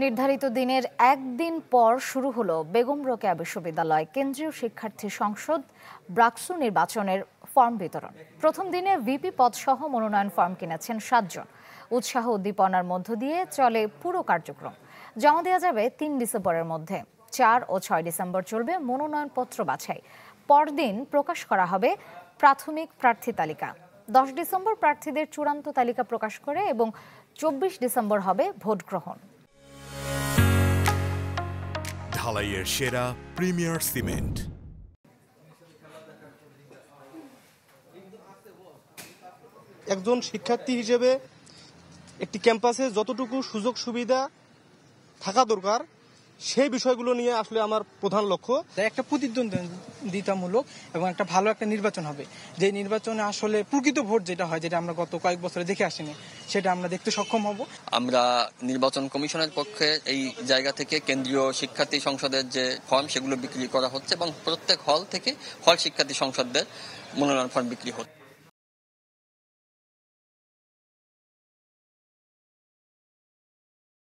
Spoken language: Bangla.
নির্ধারিত দিনের একদিন পর শুরু হলো বেগম রোকেয়া বিশ্ববিদ্যালয় কেন্দ্রীয় শিক্ষার্থী সংসদ ব্রাকসু নির্বাচনের ফর্ম বিতরণ। প্রথম দিনে ভিপি পদসহ মনোনয়ন ফর্ম কিনেছেন 7 জন। উৎসাহ উদ্দীপনার মধ্য দিয়ে চলে পুরো কার্যক্রম। জমা দেওয়া যাবে 3 ডিসেম্বরের মধ্যে। 4 ও 6 ডিসেম্বর চলবে মনোনয়নপত্র বাছাই। পরদিন প্রকাশ করা হবে প্রাথমিক প্রার্থী তালিকা। 10 ডিসেম্বর প্রার্থীদের চূড়ান্ত তালিকা প্রকাশ করে এবং 24 ডিসেম্বর হবে ভোট গ্রহণ। ঢালাইয়ের সেরা প্রিমিয়ার সিমেন্ট। একজন শিক্ষার্থী হিসেবে একটি ক্যাম্পাসে যতটুকু সুযোগ সুবিধা থাকা দরকার সেই বিষয়গুলো নিয়ে আসলে আমার প্রধান লক্ষ্য। একটা প্রতিদ্বন্দ্বিতামূলক এবং একটা ভালো একটা নির্বাচন হবে, যে নির্বাচনে আসলে প্রকৃত ভোট যেটা হয়, যেটা আমরা গত কয়েক বছরে দেখে আসিনি, সেটা আমরা দেখতে সক্ষম হব। আমরা নির্বাচন কমিশনের পক্ষে এই জায়গা থেকে কেন্দ্রীয় শিক্ষার্থী সংসদের যে ফর্ম সেগুলো বিক্রি করা হচ্ছে এবং প্রত্যেক হল থেকে হল শিক্ষার্থী সংসদের মনোনয়ন ফর্ম বিক্রি হচ্ছে।